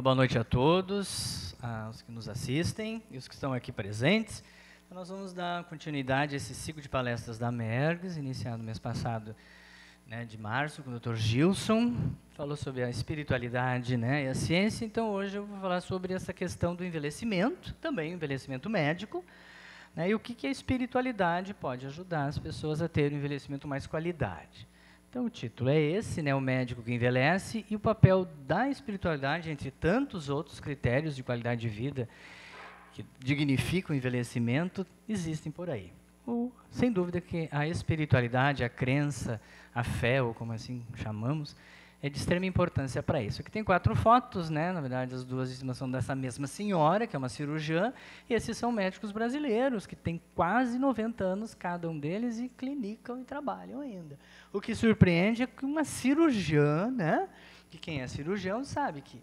Uma boa noite a todos, aos que nos assistem e os que estão aqui presentes. Então, nós vamos dar continuidade a esse ciclo de palestras da MERGS, iniciado no mês passado, de março, com o Dr. Gilson. Falou sobre a espiritualidade, e a ciência. Então, hoje eu vou falar sobre essa questão do envelhecimento, também o envelhecimento médico, e o que a espiritualidade pode ajudar as pessoas a terem um envelhecimento mais qualidade. Então, o título é esse, o médico que envelhece, e o papel da espiritualidade, entre tantos outros critérios de qualidade de vida que dignificam o envelhecimento, existem por aí. Sem dúvida que a espiritualidade, a crença, a fé, ou como assim chamamos, é de extrema importância para isso. Aqui tem 4 fotos, na verdade as duas são dessa mesma senhora, que é uma cirurgiã, e esses são médicos brasileiros, que têm quase 90 anos cada um deles e clinicam e trabalham ainda. O que surpreende é que uma cirurgiã, que quem é cirurgião sabe que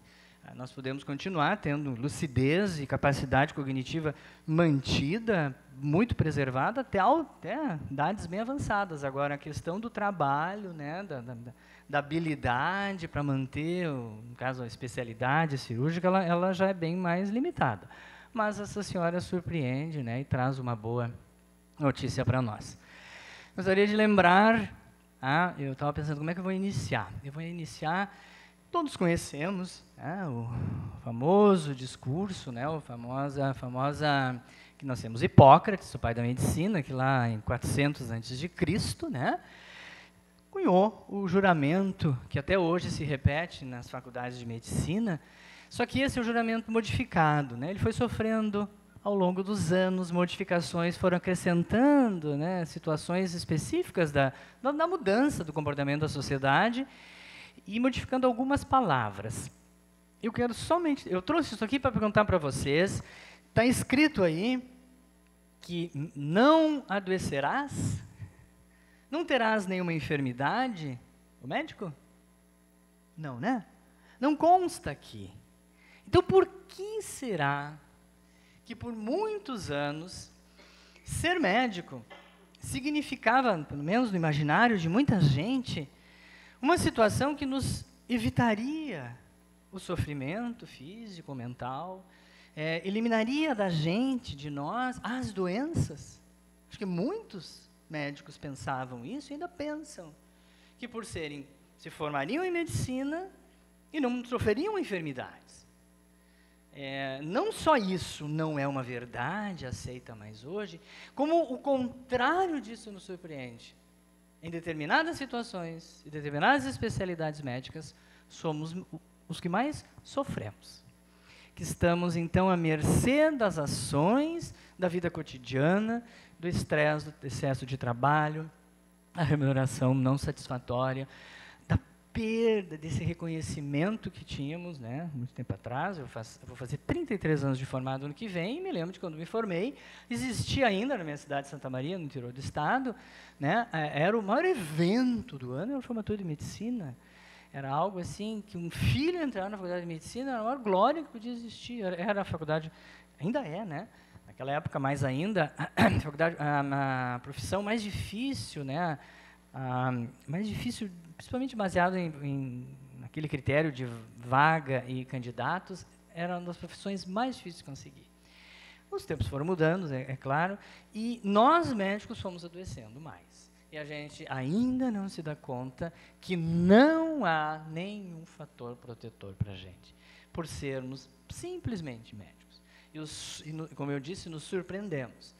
nós podemos continuar tendo lucidez e capacidade cognitiva mantida, muito preservada, até idades bem avançadas. Agora, a questão do trabalho, da habilidade para manter, no caso, a especialidade cirúrgica, ela já é bem mais limitada. Mas essa senhora surpreende, e traz uma boa notícia para nós. Gostaria de lembrar, eu estava pensando como é que eu vou iniciar. Eu vou iniciar, todos conhecemos, o famoso discurso, a famosa que nós temos Hipócrates, o pai da medicina, que lá em 400 a.C., cunhou o juramento, que até hoje se repete nas faculdades de medicina, só que esse é o juramento modificado. Ele foi sofrendo, ao longo dos anos, modificações foram acrescentando situações específicas da mudança do comportamento da sociedade e modificando algumas palavras. Eu trouxe isso aqui para perguntar para vocês, está escrito aí que não adoecerás, não terás nenhuma enfermidade. O médico? Não, Não consta aqui. Então, por que será que por muitos anos ser médico significava, pelo menos no imaginário de muita gente, uma situação que nos evitaria o sofrimento físico, mental, eliminaria da gente, de nós, as doenças? Acho que muitos médicos pensavam isso e ainda pensam, que por se formariam em medicina e não sofreriam enfermidades. Não só isso não é uma verdade aceita mais hoje, como o contrário disso nos surpreende. Em determinadas situações, em determinadas especialidades médicas, somos os que mais sofremos. Que estamos, então, à mercê das ações da vida cotidiana, do estresse, do excesso de trabalho, a remuneração não satisfatória, da perda desse reconhecimento que tínhamos, muito tempo atrás. Eu vou fazer 33 anos de formado ano que vem, e me lembro de quando me formei, existia ainda na minha cidade de Santa Maria, no interior do estado, era o maior evento do ano, era a formatura de medicina. Era algo assim, que um filho entrar na faculdade de medicina era a maior glória que podia existir. Era a faculdade, ainda naquela época mais ainda, a profissão mais difícil, mais difícil, principalmente baseado naquele critério de vaga e candidatos, era uma das profissões mais difíceis de conseguir. Os tempos foram mudando, é claro, e nós médicos fomos adoecendo mais. E a gente ainda não se dá conta que não há nenhum fator protetor para a gente, por sermos simplesmente médicos. Como eu disse, nos surpreendemos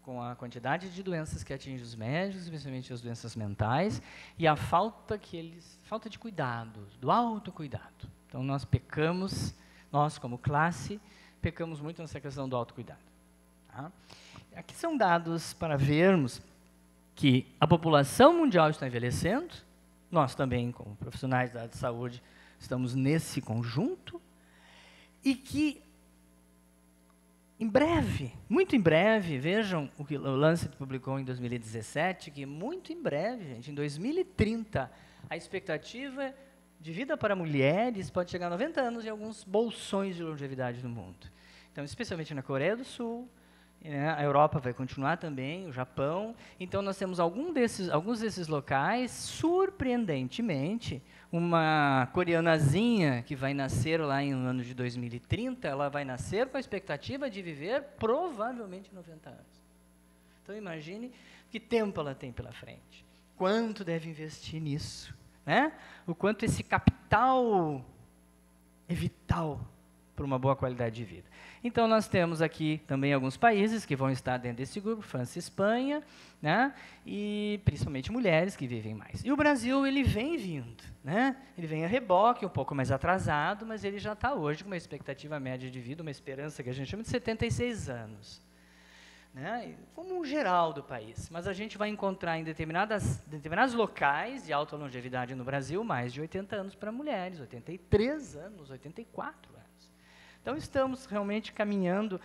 com a quantidade de doenças que atingem os médicos, especialmente as doenças mentais, e a falta de cuidado, do autocuidado. Então, nós pecamos, nós como classe, pecamos muito nessa questão do autocuidado. Aqui são dados para vermos que a população mundial está envelhecendo, nós também, como profissionais da área de saúde, estamos nesse conjunto, e que, em breve, muito em breve, vejam o que o Lancet publicou em 2017, que muito em breve, gente, em 2030, a expectativa de vida para mulheres pode chegar a 90 anos e alguns bolsões de longevidade no mundo. Então, especialmente na Coreia do Sul, A Europa vai continuar também, o Japão. Então, nós temos alguns desses locais, surpreendentemente, uma coreanazinha que vai nascer lá no ano de 2030, ela vai nascer com a expectativa de viver provavelmente 90 anos. Então, imagine que tempo ela tem pela frente. Quanto deve investir nisso, né? O quanto esse capital é vital para uma boa qualidade de vida. Então, nós temos aqui também alguns países que vão estar dentro desse grupo, França e Espanha, né? E principalmente mulheres que vivem mais. E o Brasil, ele vem vindo, né? Ele vem a reboque, um pouco mais atrasado, mas ele já está hoje com uma expectativa média de vida, uma esperança que a gente chama de 76 anos. Né? Como um geral do país. Mas a gente vai encontrar em determinados locais de alta longevidade no Brasil, mais de 80 anos para mulheres, 83 anos, 84 anos. Então, estamos realmente caminhando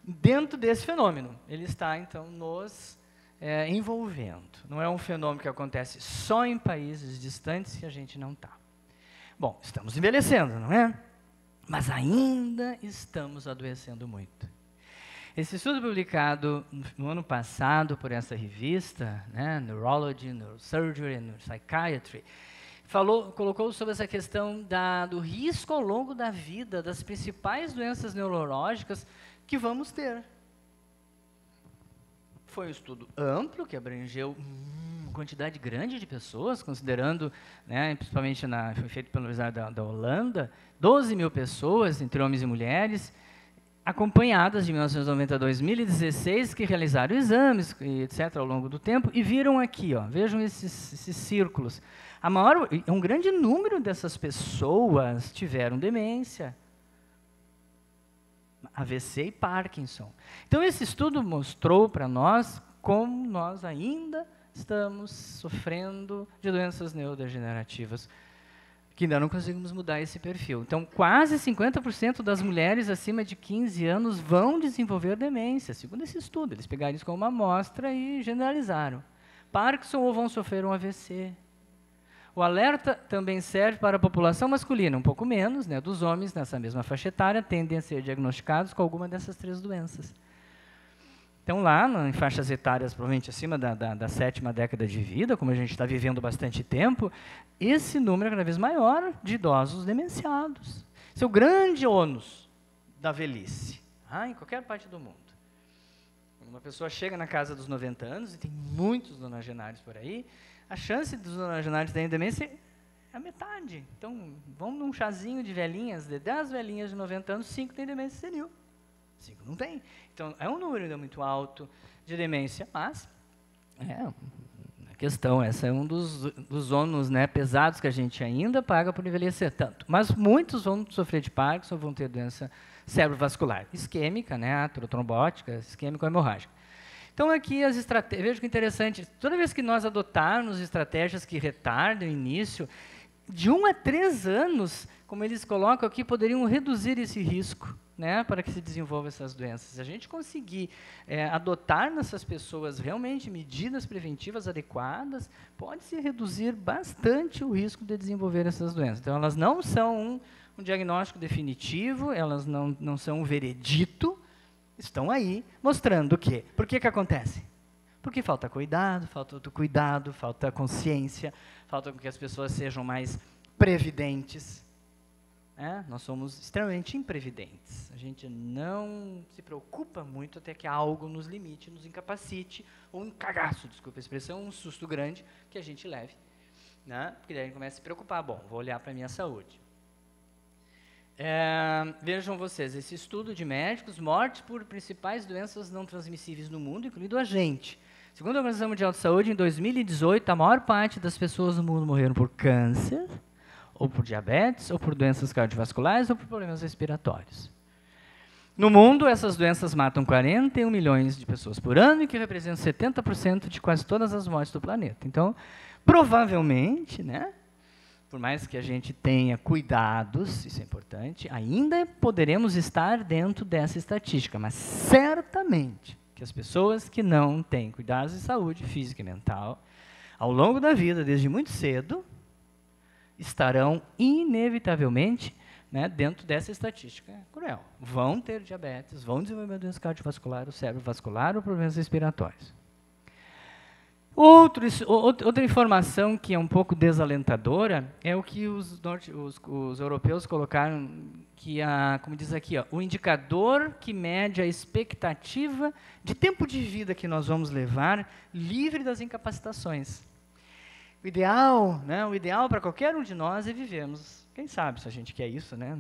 dentro desse fenômeno. Ele está, então, nos envolvendo. Não é um fenômeno que acontece só em países distantes que a gente não está. Bom, estamos envelhecendo, não é? Mas ainda estamos adoecendo muito. Esse estudo publicado no ano passado por essa revista, né, Neurology, Neurosurgery and Neuropsychiatry, colocou sobre essa questão do risco ao longo da vida das principais doenças neurológicas que vamos ter. Foi um estudo amplo, que abrangeu uma quantidade grande de pessoas, considerando, né, principalmente foi feito pela Universidade da Holanda, 12 mil pessoas, entre homens e mulheres, acompanhadas de 1990 a 2016, que realizaram exames, etc., ao longo do tempo, e viram aqui, ó, vejam esses círculos. Um grande número dessas pessoas tiveram demência, AVC e Parkinson. Então, esse estudo mostrou para nós como nós ainda estamos sofrendo de doenças neurodegenerativas, que ainda não conseguimos mudar esse perfil. Então, quase 50% das mulheres acima de 15 anos vão desenvolver demência, segundo esse estudo. Eles pegaram isso como uma amostra e generalizaram. Parkinson ou vão sofrer um AVC. O alerta também serve para a população masculina, um pouco menos, né, dos homens nessa mesma faixa etária, tendem a ser diagnosticados com alguma dessas 3 doenças. Então, lá, em faixas etárias, provavelmente acima da 7ª década de vida, como a gente está vivendo bastante tempo, esse número é cada vez maior de idosos demenciados. Esse é o grande ônus da velhice, em qualquer parte do mundo. Quando uma pessoa chega na casa dos 90 anos, e tem muitos nonagenários por aí, a chance dos nonagenários terem demência é a metade. Então, vão num chazinho de velhinhas, de 10 velhinhas de 90 anos, 5 têm demência senil. 5 não tem. Então, é um número ainda muito alto de demência, mas a questão, essa é um dos ônus, né, pesados que a gente ainda paga por envelhecer tanto. Mas muitos vão sofrer de Parkinson, vão ter doença cerebrovascular, isquêmica, né, atrotrombótica, isquêmica ou hemorrágica. Então, aqui as estratégias, veja que interessante, toda vez que nós adotarmos estratégias que retardam o início, de 1 a 3 anos, como eles colocam aqui, poderiam reduzir esse risco, né, para que se desenvolvam essas doenças. Se a gente conseguir adotar nessas pessoas realmente medidas preventivas adequadas, pode-se reduzir bastante o risco de desenvolver essas doenças. Então, elas não são um diagnóstico definitivo, elas não são um veredito, estão aí mostrando o quê? Por que acontece? Porque falta cuidado, falta autocuidado, falta consciência, falta que as pessoas sejam mais previdentes. Nós somos extremamente imprevidentes. A gente não se preocupa muito até que algo nos limite, nos incapacite, ou um cagaço, desculpa a expressão, um susto grande que a gente leve. Né? Porque daí a gente começa a se preocupar. Bom, vou olhar para a minha saúde. Vejam vocês, esse estudo de médicos, mortes por principais doenças não transmissíveis no mundo, incluindo a gente. Segundo a Organização Mundial de Saúde, em 2018, a maior parte das pessoas no mundo morreram por câncer, ou por diabetes, ou por doenças cardiovasculares, ou por problemas respiratórios. No mundo, essas doenças matam 41 milhões de pessoas por ano, e que representam 70% de quase todas as mortes do planeta. Então, provavelmente, né, por mais que a gente tenha cuidados, isso é importante, ainda poderemos estar dentro dessa estatística, mas certamente que as pessoas que não têm cuidados de saúde física e mental, ao longo da vida, desde muito cedo, estarão inevitavelmente né, dentro dessa estatística cruel. Vão ter diabetes, vão desenvolver doença cardiovascular, o cerebrovascular ou problemas respiratórios. Outra informação que é um pouco desalentadora é o que os europeus colocaram, que como diz aqui, ó, o indicador que mede a expectativa de tempo de vida que nós vamos levar livre das incapacitações. O ideal para qualquer um de nós é vivermos, quem sabe se a gente quer isso, né?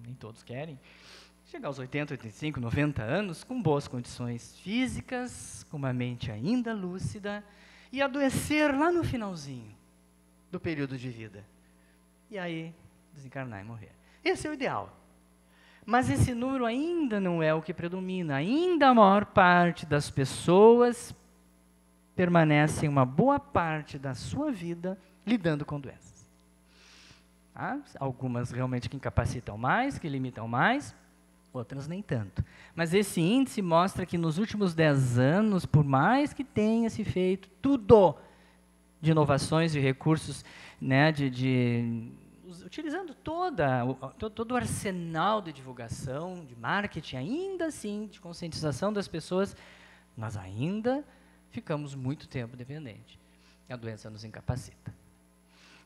Nem todos querem, chegar aos 80, 85, 90 anos com boas condições físicas, com uma mente ainda lúcida, e adoecer lá no finalzinho do período de vida. E aí, desencarnar e morrer. Esse é o ideal. Mas esse número ainda não é o que predomina. Ainda a maior parte das pessoas permanecem uma boa parte da sua vida lidando com doenças. Algumas realmente que incapacitam mais, que limitam mais, outras nem tanto. Mas esse índice mostra que nos últimos 10 anos, por mais que tenha se feito tudo de inovações, de recursos, né, utilizando todo o arsenal de divulgação, de marketing, ainda assim, de conscientização das pessoas, nós ainda ficamos muito tempo dependentes. A doença nos incapacita.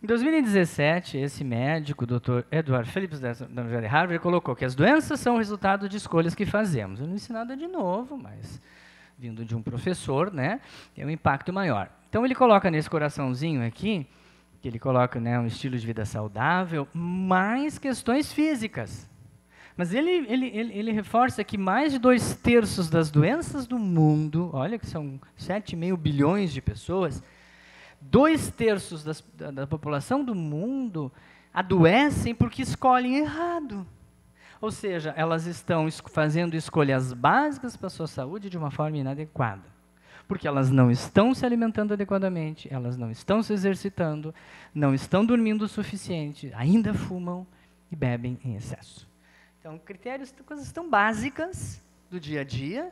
Em 2017, esse médico, o Dr. Edward Phillips, da Universidade de Harvard, colocou que as doenças são o resultado de escolhas que fazemos. Eu não ensinei nada de novo, mas vindo de um professor, né, tem um impacto maior. Então, ele coloca nesse coraçãozinho aqui, que ele coloca, né, um estilo de vida saudável, mais questões físicas. Mas ele reforça que mais de 2/3 das doenças do mundo, olha que são 7,5 bilhões de pessoas, 2/3 da população do mundo adoecem porque escolhem errado. Ou seja, elas estão fazendo escolhas básicas para a sua saúde de uma forma inadequada. Porque elas não estão se alimentando adequadamente, elas não estão se exercitando, não estão dormindo o suficiente, ainda fumam e bebem em excesso. Então, coisas tão básicas do dia a dia,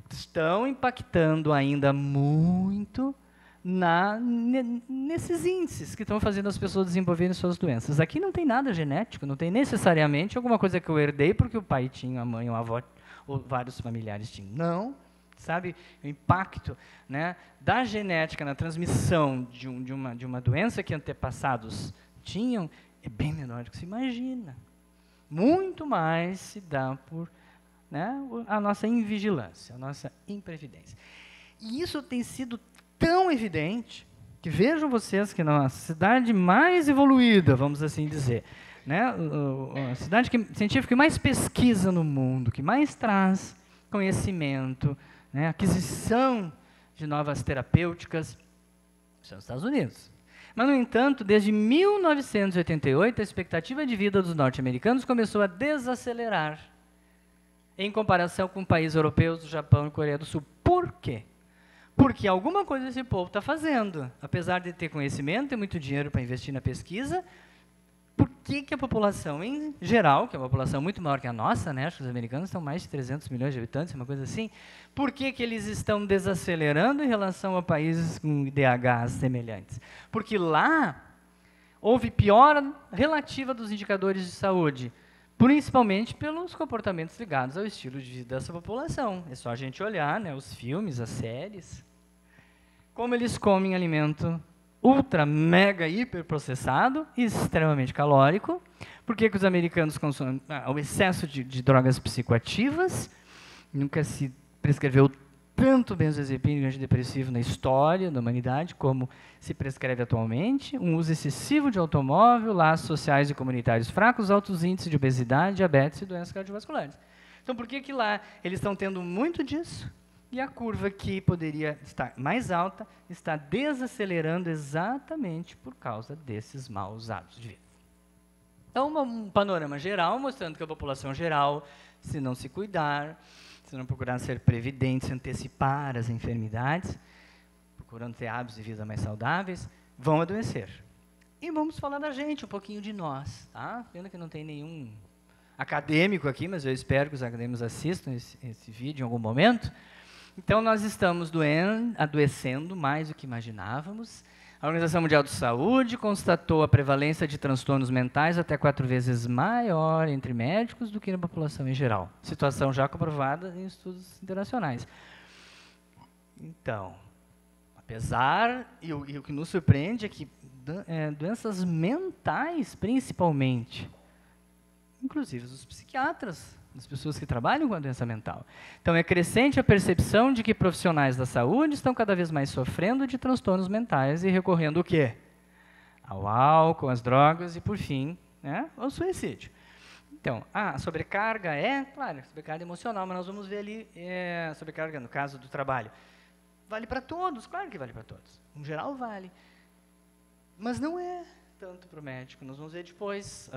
estão impactando ainda muito nesses índices que estão fazendo as pessoas desenvolverem suas doenças. Aqui não tem nada genético, não tem necessariamente alguma coisa que eu herdei porque o pai tinha, a mãe, ou a avó, ou vários familiares tinham. Não, sabe? O impacto, né, da genética na transmissão de uma doença que antepassados tinham é bem menor do que se imagina. Muito mais se dá por, né, a nossa invigilância, a nossa imprevidência. E isso tem sido tão evidente que vejam vocês que na cidade mais evoluída, vamos assim dizer, né, a cidade científica que mais pesquisa no mundo, que mais traz conhecimento, né, aquisição de novas terapêuticas, são os Estados Unidos. Mas, no entanto, desde 1988, a expectativa de vida dos norte-americanos começou a desacelerar em comparação com países europeus, do Japão e Coreia do Sul. Por quê? Porque alguma coisa esse povo está fazendo. Apesar de ter conhecimento e muito dinheiro para investir na pesquisa, por que a população em geral, que é uma população muito maior que a nossa, né, acho que os americanos são mais de 300 milhões de habitantes, uma coisa assim, por que eles estão desacelerando em relação a países com IDHs semelhantes? Porque lá houve piora relativa dos indicadores de saúde, principalmente pelos comportamentos ligados ao estilo de vida dessa população. É só a gente olhar, né, os filmes, as séries, como eles comem alimento ultra, mega, hiper processado, extremamente calórico. Por que os americanos consomem o excesso de drogas psicoativas? Nunca se prescreveu tanto benzodiazepínico e antidepressivo na história da humanidade como se prescreve atualmente. Um uso excessivo de automóvel, laços sociais e comunitários fracos, altos índices de obesidade, diabetes e doenças cardiovasculares. Então, por que lá eles estão tendo muito disso? E a curva que poderia estar mais alta está desacelerando exatamente por causa desses maus hábitos de vida. Então, um panorama geral mostrando que a população geral, se não se cuidar, se não procurar ser previdente, se antecipar as enfermidades, procurando ter hábitos de vida mais saudáveis, vão adoecer. E vamos falar da gente, um pouquinho de nós. Tá? Pena que não tem nenhum acadêmico aqui, mas eu espero que os acadêmicos assistam esse vídeo em algum momento. Então, nós estamos adoecendo mais do que imaginávamos. A Organização Mundial de Saúde constatou a prevalência de transtornos mentais até 4 vezes maior entre médicos do que na população em geral. Situação já comprovada em estudos internacionais. Então, apesar, e o que nos surpreende é que doenças mentais, principalmente, inclusive os psiquiatras, as pessoas que trabalham com a doença mental. Então, é crescente a percepção de que profissionais da saúde estão cada vez mais sofrendo de transtornos mentais e recorrendo o quê? Ao álcool, às drogas e, por fim, né, ao suicídio. Então, a sobrecarga claro, sobrecarga emocional, mas nós vamos ver ali, sobrecarga no caso do trabalho. Vale para todos, claro que vale para todos. No geral, vale. Mas não é tanto para o médico. Nós vamos ver depois,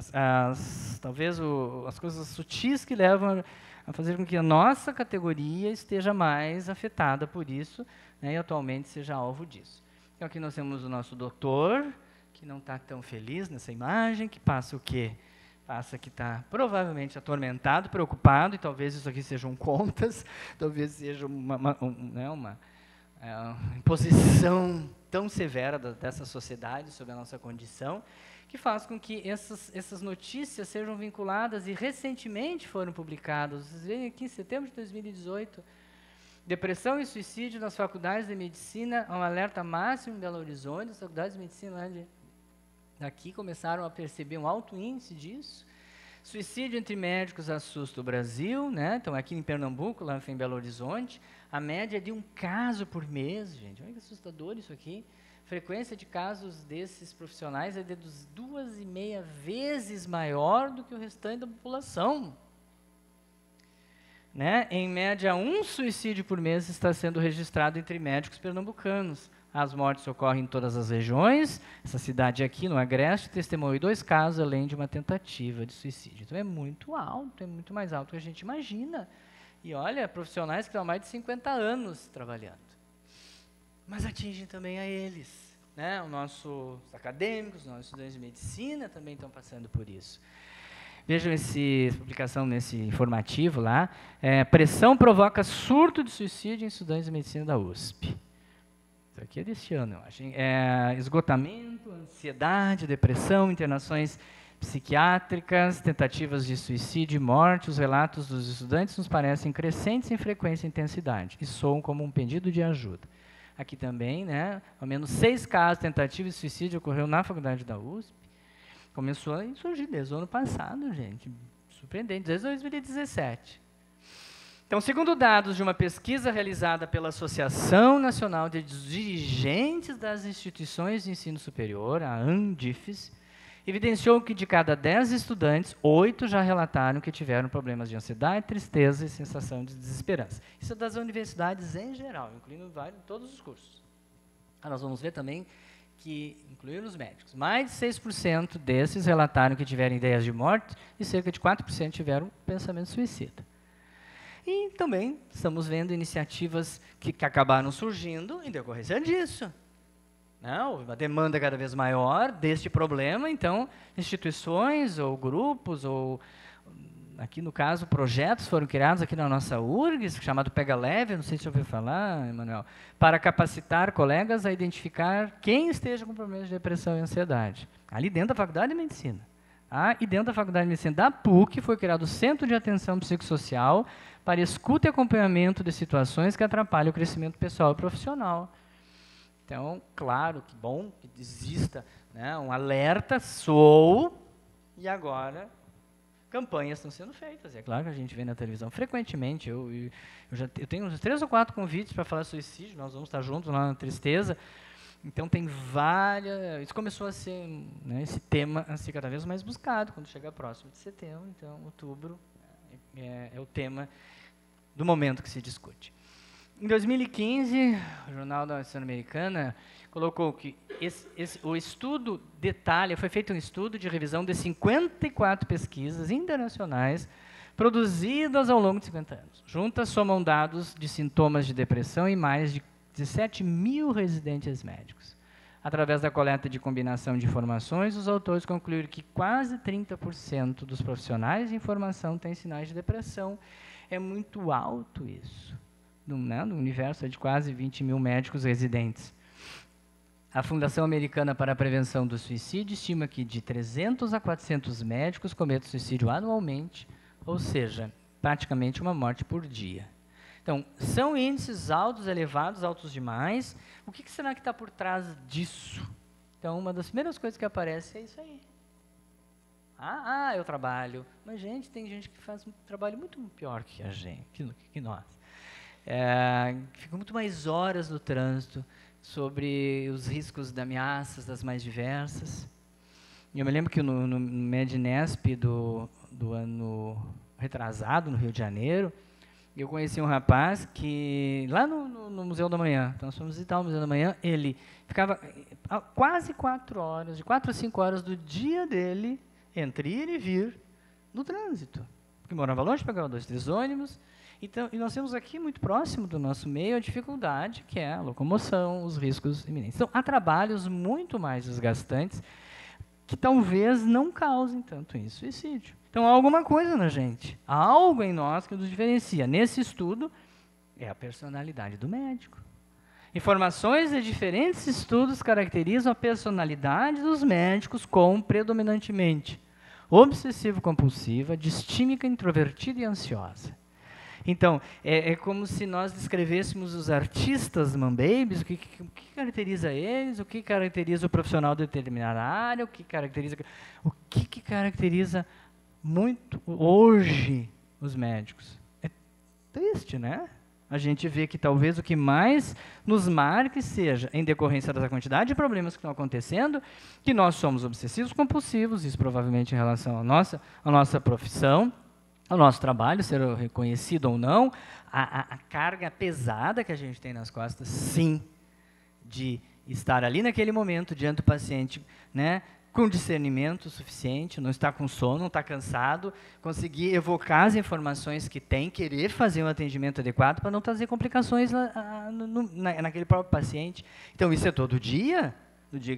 talvez as coisas sutis que levam a fazer com que a nossa categoria esteja mais afetada por isso, né, e atualmente seja alvo disso. Então, aqui nós temos o nosso doutor, que não está tão feliz nessa imagem, que passa o quê? Passa que está provavelmente atormentado, preocupado, e talvez isso aqui sejam contas, talvez seja uma imposição tão severa dessa sociedade sobre a nossa condição, que faz com que essas notícias sejam vinculadas, e recentemente foram publicadas, vocês veem aqui em setembro de 2018, depressão e suicídio nas faculdades de medicina, um alerta máximo em Belo Horizonte. As faculdades de medicina daqui começaram a perceber um alto índice disso. Suicídio entre médicos assusta o Brasil, né? Então, aqui em Pernambuco, lá em Belo Horizonte, a média é de 1 caso por mês, gente. Olha que assustador isso aqui. Frequência de casos desses profissionais é de 2,5 vezes maior do que o restante da população. Né? Em média, 1 suicídio por mês está sendo registrado entre médicos pernambucanos. As mortes ocorrem em todas as regiões. Essa cidade aqui, no Agreste, testemunhou 2 casos, além de uma tentativa de suicídio. Então, é muito alto, é muito mais alto do que a gente imagina. E olha, profissionais que estão há mais de 50 anos trabalhando. Mas atingem também a eles. Né? Os nossos acadêmicos, os nossos estudantes de medicina também estão passando por isso. Vejam essa publicação nesse informativo lá. Pressão provoca surto de suicídio em estudantes de medicina da USP. Isso aqui é deste ano, eu acho. Esgotamento, ansiedade, depressão, internações psiquiátricas, tentativas de suicídio e morte. Os relatos dos estudantes nos parecem crescentes em frequência e intensidade e soam como um pedido de ajuda. Aqui também, né, ao menos 6 casos de tentativa de suicídio ocorreu na faculdade da USP. Começou a surgir desde o ano passado, gente. Surpreendente, desde 2017. Então, segundo dados de uma pesquisa realizada pela Associação Nacional de Dirigentes das Instituições de Ensino Superior, a ANDIFES, evidenciou que de cada 10 estudantes, 8 já relataram que tiveram problemas de ansiedade, tristeza e sensação de desesperança. Isso é das universidades em geral, incluindo todos os cursos. Nós vamos ver também que, incluindo os médicos, mais de 6% desses relataram que tiveram ideias de morte e cerca de 4% tiveram pensamento suicida. E também estamos vendo iniciativas que acabaram surgindo em decorrência disso. Não, uma demanda cada vez maior deste problema, então, instituições ou grupos, ou, aqui no caso, projetos foram criados aqui na nossa URGS, chamado Pega Leve, não sei se você ouviu falar, Emanuel, para capacitar colegas a identificar quem esteja com problemas de depressão e ansiedade, ali dentro da Faculdade de Medicina. E dentro da Faculdade de Medicina da PUC foi criado o Centro de Atenção Psicossocial para escuta e acompanhamento de situações que atrapalham o crescimento pessoal e profissional. Então, claro, que bom que exista, né, um alerta, e agora campanhas estão sendo feitas. É claro que a gente vê na televisão frequentemente, eu tenho uns 3 ou 4 convites para falar suicídio, nós vamos estar juntos lá na Tristeza. Então, tem várias... Isso começou a ser, né, esse tema a ser cada vez mais buscado quando chega próximo de setembro. Então, outubro é o tema do momento que se discute. Em 2015, o Jornal da Universidade Americana colocou que o estudo detalha, foi feito um estudo de revisão de 54 pesquisas internacionais produzidas ao longo de 50 anos. Juntas somam dados de sintomas de depressão em mais de 17 mil residentes médicos. Através da coleta de combinação de informações, os autores concluíram que quase 30% dos profissionais de informação têm sinais de depressão. É muito alto isso, no universo de quase 20 mil médicos residentes. A Fundação Americana para a Prevenção do Suicídio estima que de 300 a 400 médicos cometem suicídio anualmente, ou seja, praticamente uma morte por dia. Então, são índices altos, elevados, altos demais. O que será que está por trás disso? Então, uma das primeiras coisas que aparece é isso aí. Eu trabalho. Mas, gente, tem gente que faz um trabalho muito pior que a gente, que nós. Fica muito mais horas no trânsito, sobre os riscos de ameaças das mais diversas. Eu me lembro que no Mednesp do ano retrasado, no Rio de Janeiro, eu conheci um rapaz que, lá no Museu da Manhã, então nós fomos visitar o Museu da Manhã, ele ficava quase 4 horas, de 4 a 5 horas do dia dele, entre ir e vir, no trânsito. Porque morava longe, pegava 2, 3 ônibus. Então, e nós temos aqui, muito próximo do nosso meio, a dificuldade, que é a locomoção, os riscos iminentes. Então, há trabalhos muito mais desgastantes que talvez não causem tanto isso, suicídio. Então, há alguma coisa na gente, há algo em nós que nos diferencia. Nesse estudo, é a personalidade do médico. Informações de diferentes estudos caracterizam a personalidade dos médicos como predominantemente obsessivo-compulsiva, distímica, introvertida e ansiosa. Então, é como se nós descrevêssemos os artistas Manbabies, o que caracteriza eles, o que caracteriza o profissional de determinada área, o que caracteriza muito hoje os médicos. É triste, né? A gente vê que talvez o que mais nos marque seja, em decorrência da quantidade de problemas que estão acontecendo, que nós somos obsessivos compulsivos, isso provavelmente em relação à nossa profissão, ao nosso trabalho, ser reconhecido ou não, a carga pesada que a gente tem nas costas, sim, de estar ali naquele momento, diante do paciente, né, com discernimento suficiente, não estar com sono, não estar cansado, conseguir evocar as informações que tem, querer fazer um atendimento adequado para não trazer complicações naquele próprio paciente. Então, isso é todo dia.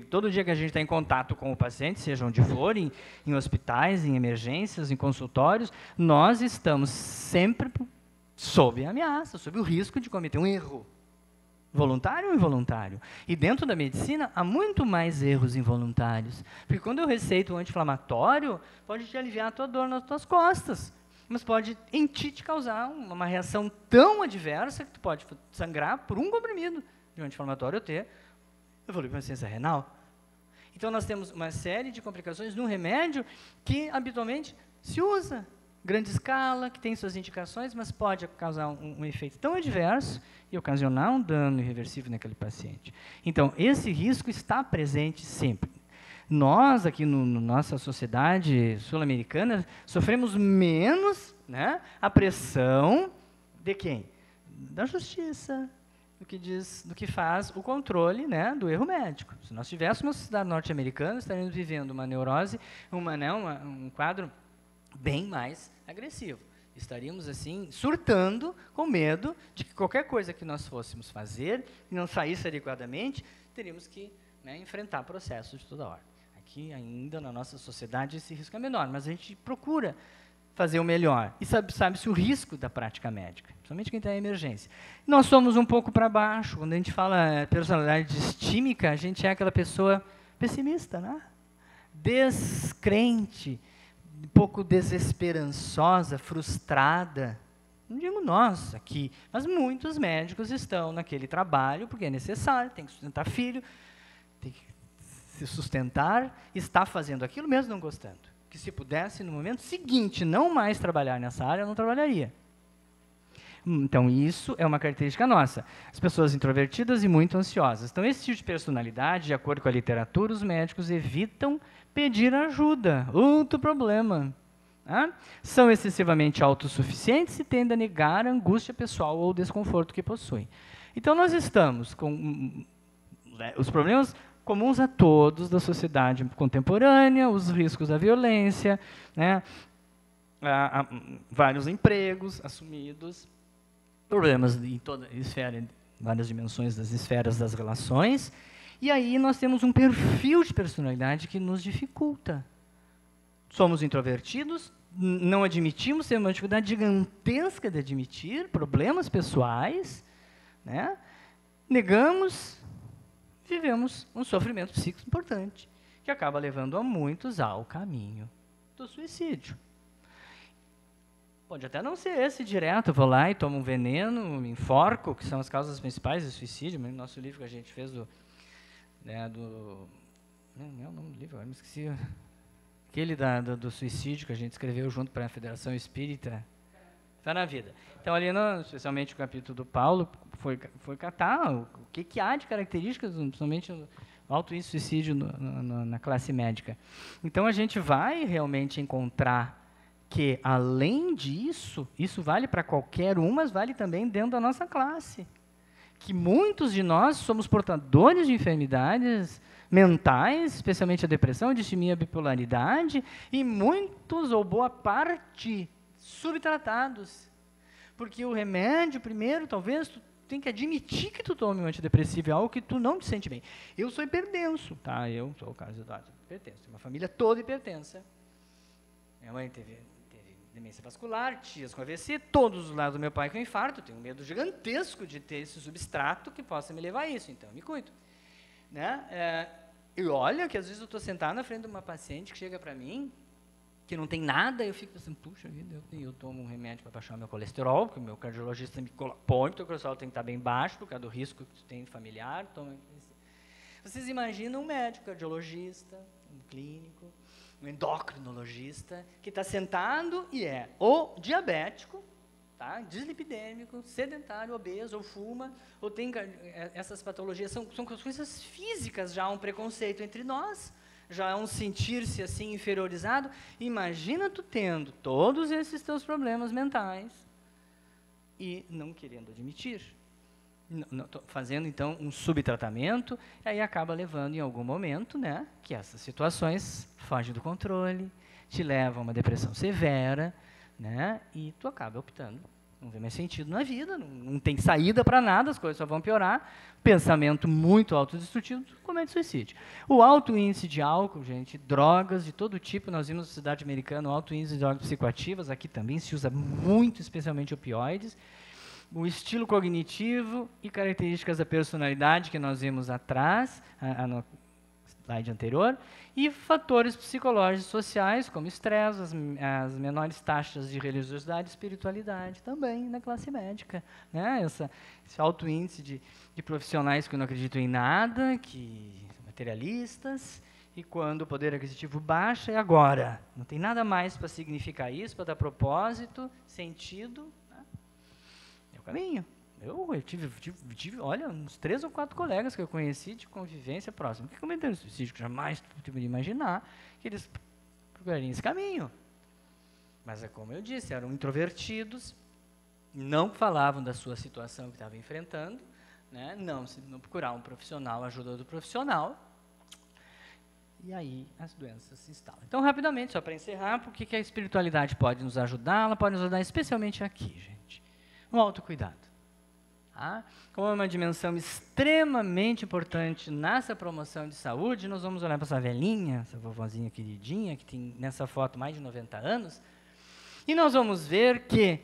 Todo dia que a gente está em contato com o paciente, seja onde for, em hospitais, em emergências, em consultórios, nós estamos sempre sob a ameaça, sob o risco de cometer um erro, voluntário ou involuntário. E dentro da medicina, há muito mais erros involuntários. Porque quando eu receito um anti-inflamatório, pode te aliviar a tua dor nas tuas costas, mas pode em ti te causar uma reação tão adversa que tu pode sangrar por um comprimido de um anti-inflamatório ou ter evoluir insuficiência renal. Então, nós temos uma série de complicações no remédio que, habitualmente, se usa grande escala, que tem suas indicações, mas pode causar um efeito tão adverso e ocasionar um dano irreversível naquele paciente. Então, esse risco está presente sempre. Nós, aqui na nossa sociedade sul-americana, sofremos menos, né, a pressão de quem? Da justiça, do que faz o controle, né, do erro médico. Se nós tivéssemos uma sociedade norte-americana, estaríamos vivendo uma neurose, um quadro bem mais agressivo. Estaríamos, assim, surtando com medo de que qualquer coisa que nós fôssemos fazer e não saísse adequadamente, teríamos que, né, enfrentar processos de toda ordem. Aqui, ainda na nossa sociedade, esse risco é menor, mas a gente procura fazer o melhor. E sabe-se o risco da prática médica, principalmente quem está em emergência. Nós somos um pouco para baixo. Quando a gente fala personalidade distímica, a gente é aquela pessoa pessimista, né? Descrente, um pouco desesperançosa, frustrada. Não digo nós aqui, mas muitos médicos estão naquele trabalho porque é necessário, tem que sustentar filho, tem que se sustentar, está fazendo aquilo mesmo não gostando. Que se pudesse, no momento seguinte, não mais trabalhar nessa área, eu não trabalharia. Então, isso é uma característica nossa. As pessoas introvertidas e muito ansiosas. Então, esse tipo de personalidade, de acordo com a literatura, os médicos evitam pedir ajuda. Outro problema. Tá? São excessivamente autossuficientes e tendem a negar a angústia pessoal ou o desconforto que possuem. Então, nós estamos com os problemas comuns a todos da sociedade contemporânea, os riscos da violência, né, vários empregos assumidos, problemas em toda a esfera, várias dimensões das esferas das relações, e aí nós temos um perfil de personalidade que nos dificulta. Somos introvertidos, não admitimos, temos uma dificuldade gigantesca de admitir problemas pessoais, né, negamos, vemos um sofrimento psíquico importante, que acaba levando a muitos ao caminho do suicídio. Pode até não ser esse direto, eu vou lá e tomo um veneno, me enforco, que são as causas principais do suicídio. No nosso livro que a gente fez não é o nome do livro, agora me esqueci. Aquele do suicídio que a gente escreveu junto para a Federação Espírita, está na vida. Então, ali, especialmente o capítulo do Paulo, foi catar o que há de características, principalmente o auto-suicídio na classe médica. Então, a gente vai realmente encontrar que, além disso, isso vale para qualquer um, mas vale também dentro da nossa classe. Que muitos de nós somos portadores de enfermidades mentais, especialmente a depressão, a distimia, a bipolaridade, e muitos, ou boa parte, subtratados. Porque o remédio, primeiro, talvez, tu tem que admitir que tu tome um antidepressivo, é algo que tu não te sente bem. Eu sou hipertenso, tá? Eu sou o Carlos Eduardo, hipertenso. Tenho uma família toda hipertensa. Minha mãe teve demência vascular, tias com AVC, todos os lados do meu pai com infarto. Eu tenho um medo gigantesco de ter esse substrato que possa me levar a isso, então eu me cuido. Né? E olha que às vezes eu estou sentado na frente de uma paciente que chega para mim, que não tem nada, e eu fico pensando, puxa vida, eu tomo um remédio para baixar o meu colesterol, porque o meu cardiologista me põe que o colesterol tem que estar bem baixo, por causa do risco que tu tem familiar. Vocês imaginam um médico cardiologista, um clínico, um endocrinologista, que está sentado e é ou diabético, tá? Dislipidêmico, sedentário, obeso, ou fuma, ou tem essas patologias, são coisas físicas, já há um preconceito entre nós, já há um sentir-se assim inferiorizado. Imagina tu tendo todos esses teus problemas mentais e não querendo admitir. Fazendo, então, um subtratamento, e aí acaba levando, em algum momento, né, que essas situações fogem do controle, te levam a uma depressão severa, né, e tu acaba optando. Não vê mais sentido na vida, não tem saída para nada, as coisas só vão piorar. Pensamento muito autodestrutivo, tu comete suicídio. O alto índice de álcool, gente, drogas de todo tipo, nós vimos na cidade americana, o alto índice de drogas psicoativas, aqui também se usa muito, especialmente opioides. O estilo cognitivo e características da personalidade que nós vimos atrás, no slide anterior, e fatores psicológicos sociais, como estresse, as menores taxas de religiosidade e espiritualidade, também na classe médica. Né? Esse alto índice de profissionais que não acreditam em nada, que materialistas, e quando o poder aquisitivo baixa, é agora. Não tem nada mais para significar isso, para dar propósito, sentido. Caminho. Eu tive, olha, uns 3 ou 4 colegas que eu conheci de convivência próxima, que cometeram suicídio, que jamais podia imaginar que eles procurariam esse caminho. Mas é como eu disse, eram introvertidos, não falavam da sua situação que estavam enfrentando, né, não procuravam um profissional, ajuda do profissional, e aí as doenças se instalam. Então, rapidamente, só para encerrar, por que a espiritualidade pode nos ajudar? Ela pode nos ajudar especialmente aqui, gente. No autocuidado. Tá? Como é uma dimensão extremamente importante nessa promoção de saúde, nós vamos olhar para essa velhinha, essa vovozinha queridinha, que tem nessa foto mais de 90 anos, e nós vamos ver que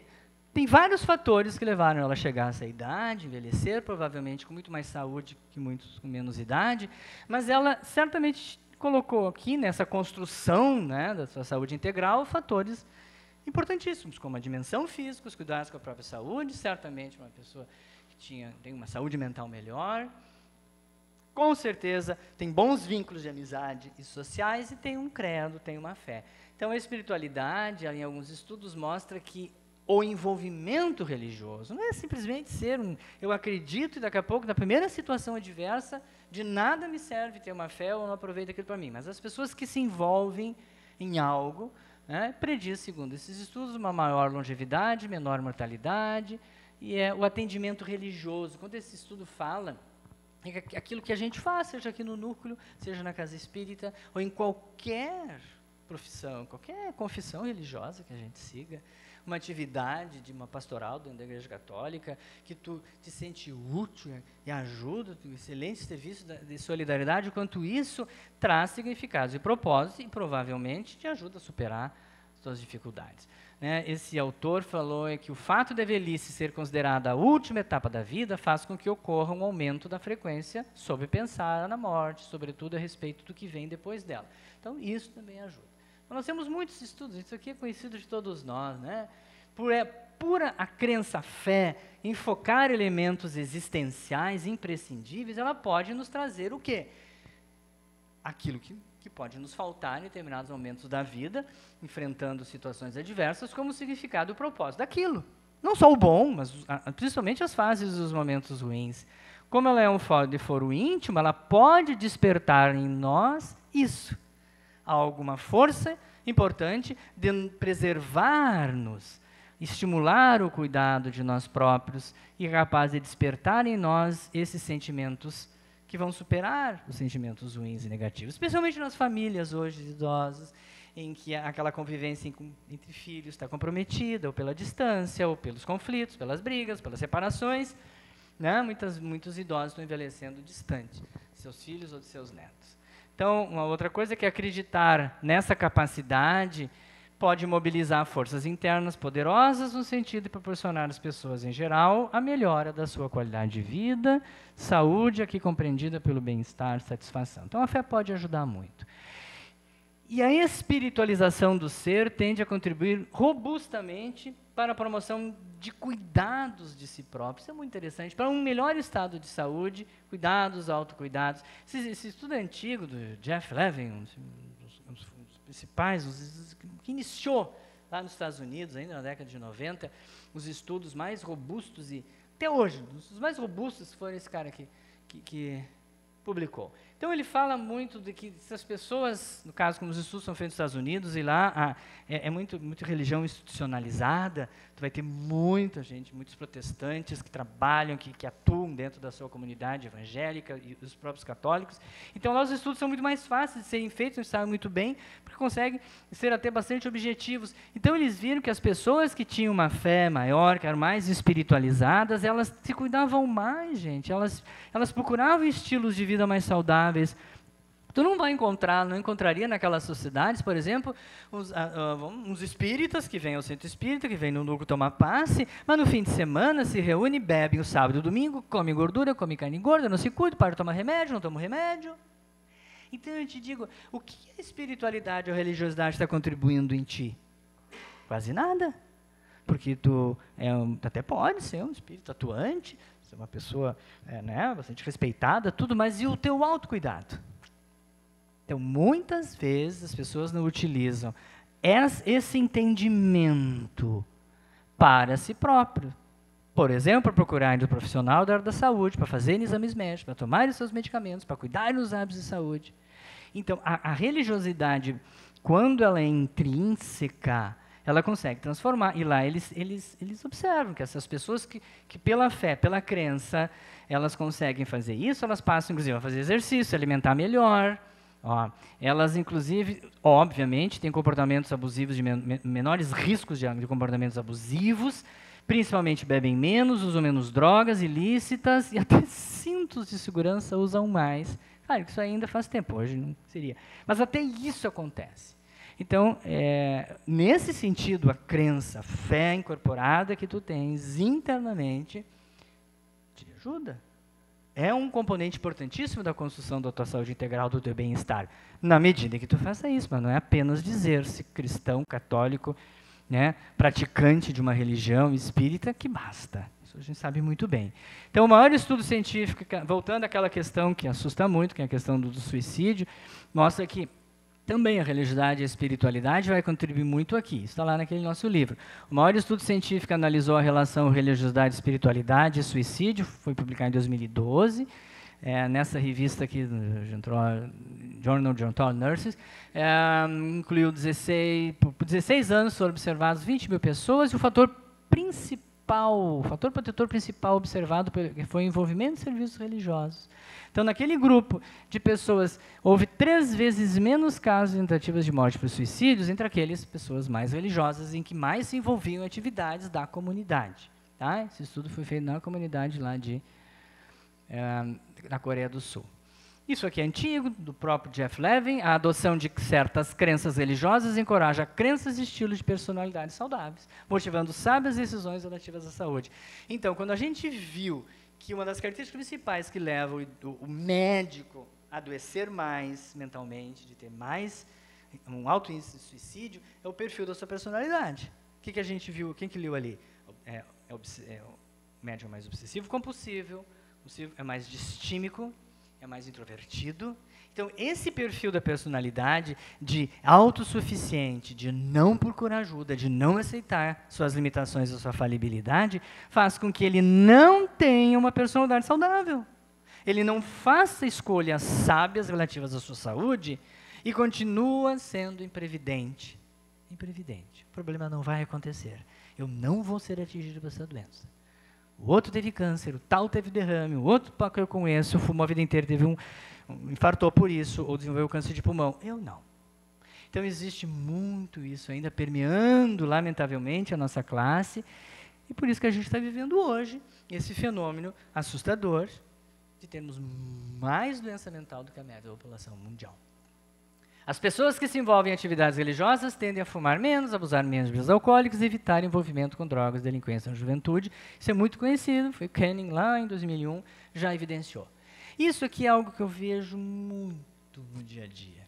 tem vários fatores que levaram ela a chegar a essa idade, envelhecer, provavelmente com muito mais saúde que muitos com menos idade, mas ela certamente colocou aqui, nessa construção, né, da sua saúde integral, fatores importantíssimos, como a dimensão física, os cuidados com a própria saúde, certamente uma pessoa que tem uma saúde mental melhor, com certeza tem bons vínculos de amizade e sociais, e tem um credo, tem uma fé. Então, a espiritualidade, em alguns estudos, mostra que o envolvimento religioso não é simplesmente ser eu acredito, e daqui a pouco, na primeira situação adversa, de nada me serve ter uma fé ou não aproveito aquilo para mim. Mas as pessoas que se envolvem em algo, prediz, segundo esses estudos, uma maior longevidade, menor mortalidade, e o atendimento religioso. Quando esse estudo fala, é aquilo que a gente faz, seja aqui no núcleo, seja na casa espírita, ou em qualquer profissão, qualquer confissão religiosa que a gente siga, uma atividade de uma pastoral dentro da Igreja Católica, que tu te sente útil e ajuda, um excelente serviço de solidariedade, quanto isso traz significados e propósitos, e provavelmente te ajuda a superar suas dificuldades. Né? Esse autor falou que o fato da velhice ser considerada a última etapa da vida faz com que ocorra um aumento da frequência sobre pensar na morte, sobretudo a respeito do que vem depois dela. Então, isso também ajuda. Então, nós temos muitos estudos, isso aqui é conhecido de todos nós, né? Pura a crença, a fé, em focar elementos existenciais imprescindíveis, ela pode nos trazer o quê? Aquilo que pode nos faltar em determinados momentos da vida, enfrentando situações adversas, como o significado e o propósito daquilo. Não só o bom, mas principalmente as fases dos momentos ruins. Como ela é um foro íntimo, ela pode despertar em nós isso. Há alguma força importante de preservar-nos, estimular o cuidado de nós próprios e capaz de despertar em nós esses sentimentos que vão superar os sentimentos ruins e negativos, especialmente nas famílias hoje idosas, em que aquela convivência entre filhos está comprometida, ou pela distância, ou pelos conflitos, pelas brigas, pelas separações, né? Muitos idosos estão envelhecendo distante de seus filhos ou de seus netos. Então, uma outra coisa é que acreditar nessa capacidade pode mobilizar forças internas poderosas no sentido de proporcionar às pessoas em geral a melhora da sua qualidade de vida, saúde, aqui compreendida pelo bem-estar, satisfação. Então a fé pode ajudar muito. E a espiritualização do ser tende a contribuir robustamente para a promoção de cuidados de si próprio. Isso é muito interessante. Para um melhor estado de saúde, cuidados, autocuidados. Esse estudo é antigo do Jeff Levin, um dos principais, que iniciou lá nos Estados Unidos, ainda na década de 90, os estudos mais robustos, e até hoje, os mais robustos foram esse cara que publicou. Então ele fala muito de que essas pessoas, no caso como os estudos são feitos nos Estados Unidos, e lá é muito religião institucionalizada, tu vai ter muita gente, muitos protestantes que trabalham, que atuam dentro da sua comunidade evangélica e os próprios católicos. Então lá os estudos são muito mais fáceis de serem feitos, eles sabem muito bem, porque conseguem ser até bastante objetivos. Então eles viram que as pessoas que tinham uma fé maior, que eram mais espiritualizadas, elas se cuidavam mais, gente, elas procuravam estilos de vida mais saudáveis. Tu não encontraria naquelas sociedades, por exemplo, uns espíritas que vêm ao centro espírita, que vêm no núcleo tomar passe, mas no fim de semana se reúnem, bebem o sábado e o domingo, comem gordura, comem carne gorda, não se cuidam, param de tomar remédio, não tomam remédio. Então eu te digo, o que a espiritualidade ou a religiosidade está contribuindo em ti? Quase nada. Porque tu até pode ser um espírito atuante, ser uma pessoa bastante respeitada, tudo, mas e o teu autocuidado? Então, muitas vezes as pessoas não utilizam esse entendimento para si próprio. Por exemplo, para procurar um profissional da área da saúde, para fazer exames médicos, para tomar os seus medicamentos, para cuidar dos hábitos de saúde. Então, a religiosidade, quando ela é intrínseca, ela consegue transformar. E lá eles observam que essas pessoas que pela fé, pela crença, elas conseguem fazer isso, elas passam, inclusive, a fazer exercício, se alimentar melhor. Elas, inclusive, obviamente, têm comportamentos abusivos, menores riscos de comportamentos abusivos, principalmente bebem menos, usam menos drogas ilícitas e até cintos de segurança usam mais. Claro que isso ainda faz tempo, hoje não seria. Mas até isso acontece. Então, nesse sentido, a crença, a fé incorporada que tu tens internamente, te ajuda. É um componente importantíssimo da construção da tua saúde integral, do teu bem-estar, na medida que tu faça isso, mas não é apenas dizer-se cristão, católico, né, praticante de uma religião espírita, que basta. Isso a gente sabe muito bem. Então, o maior estudo científico, voltando àquela questão que assusta muito, que é a questão do suicídio, mostra que também a religiosidade e a espiritualidade vai contribuir muito aqui. Está lá naquele nosso livro. O maior estudo científico analisou a relação religiosidade, espiritualidade e suicídio, foi publicado em 2012, nessa revista aqui, Journal of Nurses, incluiu 16 anos, foram observados 20 mil pessoas, e o fator protetor principal observado foi o envolvimento de serviços religiosos. Então, naquele grupo de pessoas, houve 3 vezes menos casos de tentativas de morte por suicídios entre aquelas pessoas mais religiosas, em que mais se envolviam em atividades da comunidade. Tá? Esse estudo foi feito na comunidade lá da Coreia do Sul. Isso aqui é antigo, do próprio Jeff Levin. A adoção de certas crenças religiosas encoraja crenças e estilos de personalidade saudáveis, motivando sábias decisões relativas à saúde. Então, quando a gente viu que uma das características principais que leva o médico a adoecer mais mentalmente, de ter mais um alto índice de suicídio, é o perfil da sua personalidade. O que a gente viu? Quem que leu ali? O médico é mais obsessivo, compulsivo, é mais distímico, é mais introvertido. Então, esse perfil da personalidade de autossuficiente, de não procurar ajuda, de não aceitar suas limitações e sua falibilidade, faz com que ele não tenha uma personalidade saudável. Ele não faça escolhas sábias relativas à sua saúde e continua sendo imprevidente. Imprevidente. O problema não vai acontecer. Eu não vou ser atingido por essa doença. O outro teve câncer, o tal teve derrame, o outro que eu conheço fumou a vida inteira, teve infartou por isso, ou desenvolveu câncer de pulmão. Eu não. Então, existe muito isso ainda permeando, lamentavelmente, a nossa classe, e por isso que a gente está vivendo hoje esse fenômeno assustador de termos mais doença mental do que a média da população mundial. As pessoas que se envolvem em atividades religiosas tendem a fumar menos, abusar menos de bebidas alcoólicas e evitar envolvimento com drogas, delinquência na juventude. Isso é muito conhecido, foi Canning lá em 2001, já evidenciou. Isso aqui é algo que eu vejo muito no dia a dia.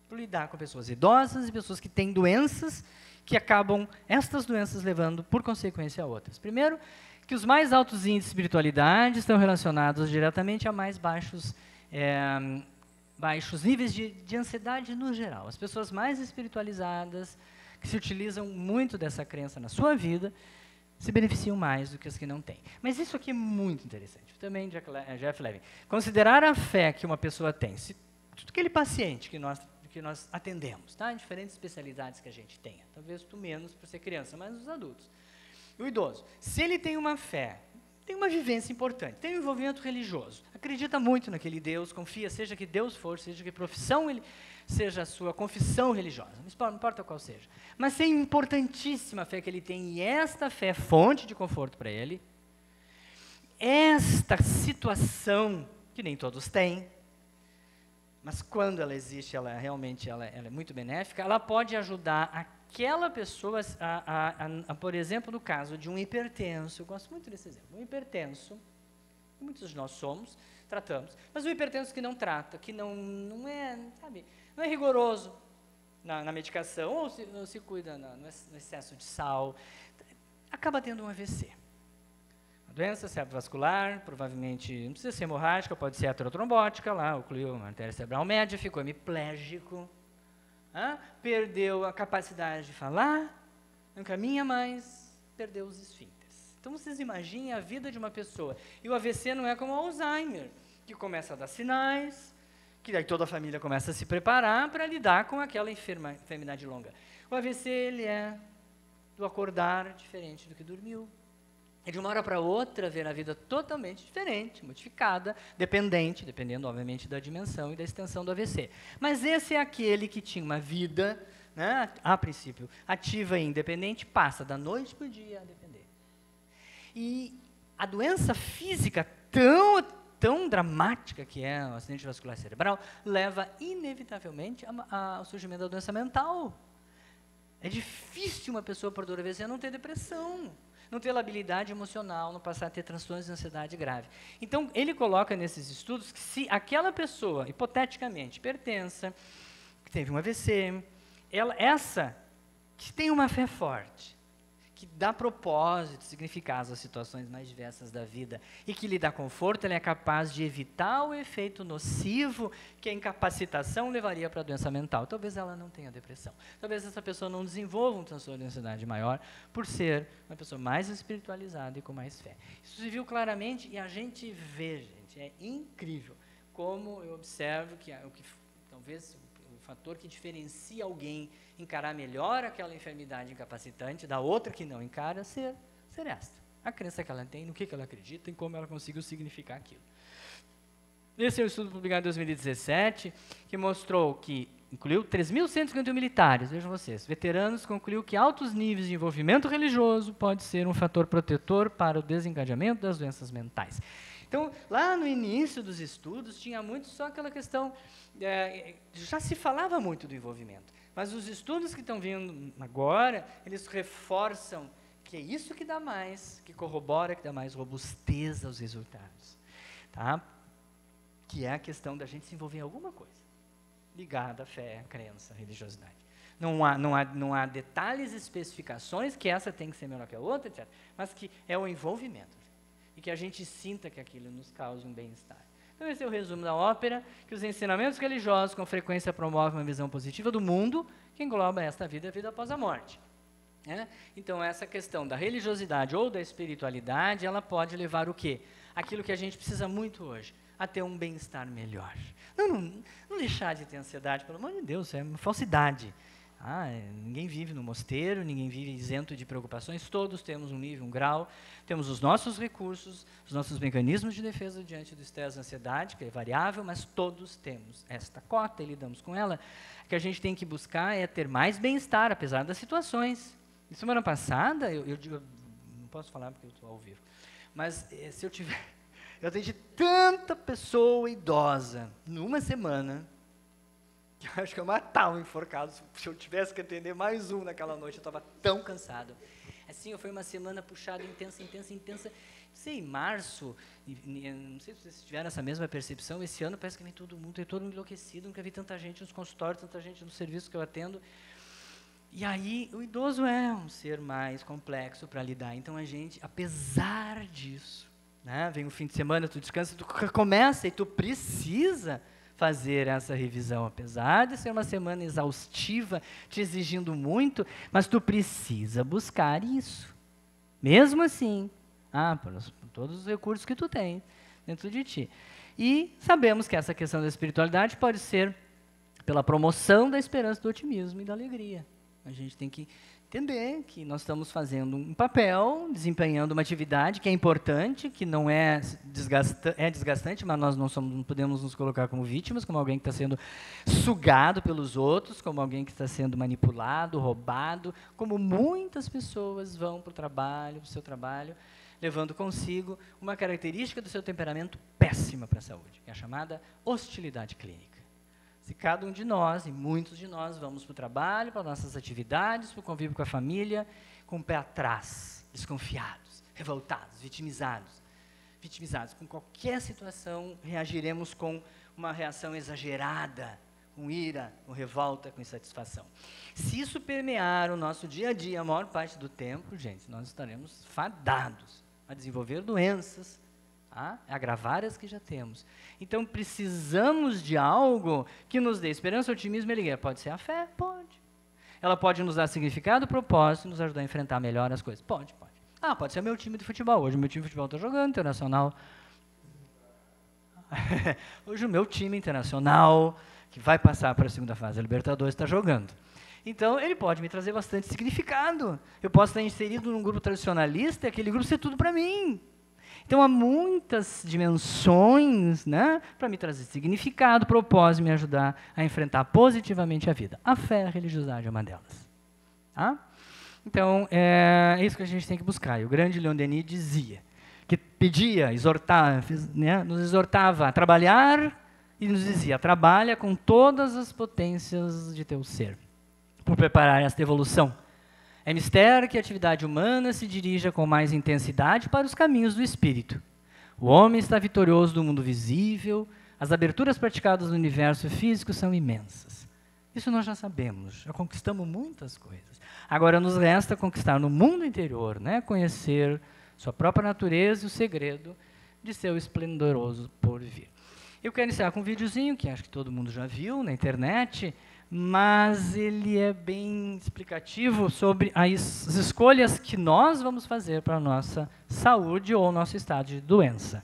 Por lidar com pessoas idosas e pessoas que têm doenças que acabam, estas doenças, levando, por consequência, a outras. Primeiro, que os mais altos índices de espiritualidade estão relacionados diretamente a mais baixos níveis de ansiedade no geral. As pessoas mais espiritualizadas, que se utilizam muito dessa crença na sua vida, se beneficiam mais do que as que não têm. Mas isso aqui é muito interessante. Também Jeff Levin. Considerar a fé que uma pessoa tem, tudo aquele paciente que nós atendemos, tá? Em diferentes especialidades que a gente tenha. Talvez tu menos por ser criança, mas os adultos. O idoso, se ele tem uma fé, tem uma vivência importante, tem um envolvimento religioso, acredita muito naquele Deus, confia, seja que Deus for, seja que profissão ele, seja a sua confissão religiosa, não importa qual seja. Mas tem importantíssima fé que ele tem, e esta fé é fonte de conforto para ele. Esta situação, que nem todos têm, mas quando ela existe, ela é muito benéfica, ela pode ajudar aquela pessoa, por exemplo, no caso de um hipertenso, eu gosto muito desse exemplo, um hipertenso, muitos de nós somos, tratamos, mas um hipertenso que não trata, que não é rigoroso na medicação, ou se cuida no excesso de sal, acaba tendo um AVC. Doença cerebrovascular, provavelmente, não precisa ser hemorrágica, pode ser aterotrombótica, lá, ocluiu uma artéria cerebral média, ficou hemiplégico, perdeu a capacidade de falar, não caminha mais, perdeu os esfíncteres. Então, vocês imaginem a vida de uma pessoa. E o AVC não é como o Alzheimer, que começa a dar sinais, que daí toda a família começa a se preparar para lidar com aquela enfermidade longa. O AVC, ele é do acordar diferente do que dormiu. É de uma hora para outra ver a vida totalmente diferente, modificada, dependendo, obviamente, da dimensão e da extensão do AVC. Mas esse é aquele que tinha uma vida, né, a princípio, ativa e independente, passa da noite para o dia a depender. E a doença física tão dramática que é o acidente vascular cerebral, leva inevitavelmente ao surgimento da doença mental. É difícil uma pessoa por dor AVC não ter depressão, não ter labilidade emocional, não passar a ter transtornos de ansiedade grave. Então, ele coloca nesses estudos que se aquela pessoa, hipoteticamente, hipertensa, que teve um AVC, essa que tem uma fé forte, que dá propósito, significado às situações mais diversas da vida e que lhe dá conforto, ela é capaz de evitar o efeito nocivo que a incapacitação levaria para a doença mental. Talvez ela não tenha depressão. Talvez essa pessoa não desenvolva um transtorno de ansiedade maior por ser uma pessoa mais espiritualizada e com mais fé. Isso se viu claramente e a gente vê, gente, é incrível como eu observo que talvez o fator que diferencia alguém encarar melhor aquela enfermidade incapacitante da outra que não encara ser esta. A crença que ela tem, no que ela acredita e como ela conseguiu significar aquilo. Esse é um estudo publicado em 2017, que mostrou que, incluiu 3.151 militares, vejam vocês, veteranos, concluiu que altos níveis de envolvimento religioso pode ser um fator protetor para o desencadeamento das doenças mentais. Então, lá no início dos estudos, tinha muito só aquela questão, já se falava muito do envolvimento, mas os estudos que estão vindo agora, eles reforçam que é isso que dá mais, que corrobora, que dá mais robustez aos resultados, tá? Que é a questão da gente se envolver em alguma coisa, ligada à fé, crença, religiosidade. Não há detalhes, especificações, que essa tem que ser melhor que a outra, etc. Mas que é o envolvimento. E que a gente sinta que aquilo nos cause um bem-estar. Então esse é o resumo da ópera, que os ensinamentos religiosos com frequência promovem uma visão positiva do mundo, que engloba esta vida e a vida após a morte. Então essa questão da religiosidade ou da espiritualidade, ela pode levar o quê? Aquilo que a gente precisa muito hoje, a ter um bem-estar melhor. Não deixar de ter ansiedade, pelo amor de Deus, é uma falsidade. Ninguém vive no mosteiro, ninguém vive isento de preocupações, todos temos um nível, um grau, temos os nossos recursos, os nossos mecanismos de defesa diante do estresse e ansiedade, que é variável, mas todos temos esta cota e lidamos com ela. O que a gente tem que buscar é ter mais bem-estar, apesar das situações. E semana passada, eu não posso falar porque eu estou ao vivo, mas se eu tiver... Eu atendi tanta pessoa idosa numa semana, que eu acho que eu matava um enforcado. Se eu tivesse que atender mais um naquela noite, eu estava tão cansado. Assim, foi uma semana puxada, intensa. Sei, em março, não sei se vocês tiveram essa mesma percepção, esse ano parece que vem todo mundo enlouquecido, nunca vi tanta gente nos consultórios, tanta gente no serviço que eu atendo. E aí, o idoso é um ser mais complexo para lidar. Então, a gente, apesar disso, vem um fim de semana, tu descansa, tu começa e tu precisa fazer essa revisão, apesar de ser uma semana exaustiva, te exigindo muito, mas tu precisa buscar isso. Mesmo assim, por todos os recursos que tu tem dentro de ti. E sabemos que essa questão da espiritualidade pode ser pela promoção da esperança, do otimismo e da alegria. A gente tem que entender que nós estamos fazendo um papel, desempenhando uma atividade que é importante, que não é desgastante, mas nós não podemos nos colocar como vítimas, como alguém que está sendo sugado pelos outros, como alguém que está sendo manipulado, roubado, como muitas pessoas vão para o seu trabalho, levando consigo uma característica do seu temperamento péssima para a saúde, que é a chamada hostilidade clínica. Se cada um de nós, e muitos de nós, vamos para o trabalho, para nossas atividades, para o convívio com a família, com o pé atrás, desconfiados, revoltados, vitimizados, com qualquer situação, reagiremos com uma reação exagerada, com ira, com revolta, com insatisfação. Se isso permear o nosso dia a dia, a maior parte do tempo, gente, nós estaremos fadados a desenvolver doenças, a agravar as que já temos. Então, precisamos de algo que nos dê esperança, otimismo e alegria. Pode ser a fé? Pode. Ela pode nos dar significado, propósito, nos ajudar a enfrentar melhor as coisas? Pode. Pode ser o meu time de futebol. Hoje o meu time de futebol está jogando, internacional. Hoje o meu time internacional, que vai passar para a segunda fase da Libertadores, está jogando. Então, ele pode me trazer bastante significado. Eu posso estar inserido num grupo tradicionalista e aquele grupo ser tudo para mim. Então, há muitas dimensões, para me trazer significado, propósito, me ajudar a enfrentar positivamente a vida. A fé, a religiosidade é uma delas. Então, é isso que a gente tem que buscar. E o grande Leon Denis dizia, que pedia, nos exortava a trabalhar e nos dizia, trabalha com todas as potências de teu ser, por preparar esta evolução. É mistério que a atividade humana se dirija com mais intensidade para os caminhos do espírito. O homem está vitorioso do mundo visível, as aberturas praticadas no universo físico são imensas. Isso nós já sabemos, já conquistamos muitas coisas. Agora nos resta conquistar no mundo interior, conhecer sua própria natureza e o segredo de seu esplendoroso porvir. Eu quero iniciar com um videozinho que acho que todo mundo já viu na internet, mas ele é bem explicativo sobre as escolhas que nós vamos fazer para a nossa saúde ou nosso estado de doença.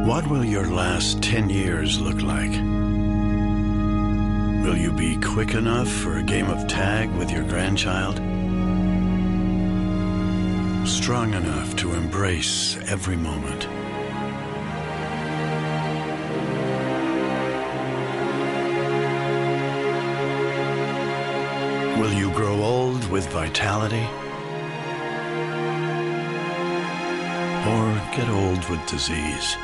What will your last 10 years look like? Will you be quick enough for a game of tag with your grandchild? Strong enough to embrace every moment? Will you grow old with vitality? Or get old with disease?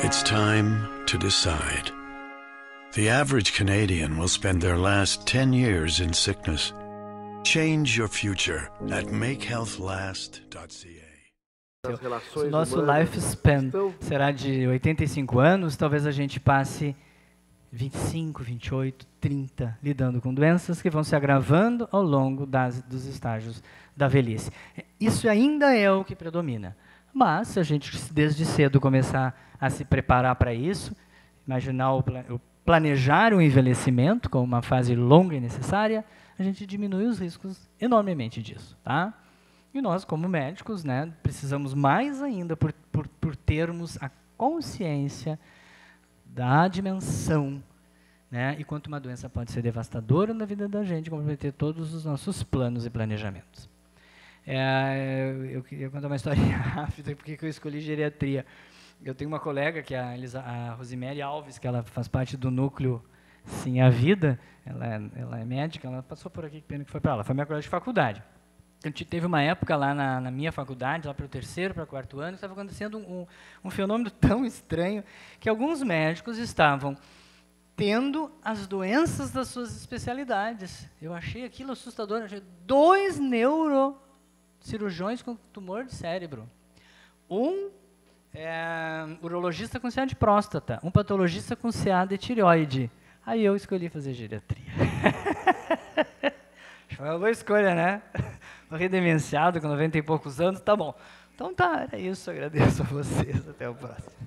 It's time to decide. The average Canadian will spend their last 10 years in sickness. Change your future at makehealthlast.ca. Se o nosso lifespan será de 85 anos, talvez a gente passe 25, 28, 30 lidando com doenças que vão se agravando ao longo dos estágios da velhice. Isso ainda é o que predomina. Mas, se a gente desde cedo começar a se preparar para isso, imaginar planejar o envelhecimento como uma fase longa e necessária, a gente diminui os riscos enormemente disso, tá? E nós, como médicos, né, precisamos mais ainda por termos a consciência da dimensão, né, e quanto uma doença pode ser devastadora na vida da gente, comprometer todos os nossos planos e planejamentos. Eu queria contar uma história rápida, porque eu escolhi geriatria. Eu tenho uma colega, que é a Rosemary Alves, que ela faz parte do núcleo Sim a Vida, ela é médica, ela passou por aqui, que pena que foi para lá, foi minha colega de faculdade. Teve uma época lá na minha faculdade, lá para o 3º, para o 4º ano, estava acontecendo um fenômeno tão estranho que alguns médicos estavam tendo as doenças das suas especialidades. Eu achei aquilo assustador. Achei 2 neurocirurgiões com tumor de cérebro. Um urologista com CA de próstata. Um patologista com CA de tireoide. Aí eu escolhi fazer geriatria. Foi uma boa escolha, né? Morri demenciado com 90 e poucos anos, tá bom. Então tá, era isso. Agradeço a vocês. Até o próximo.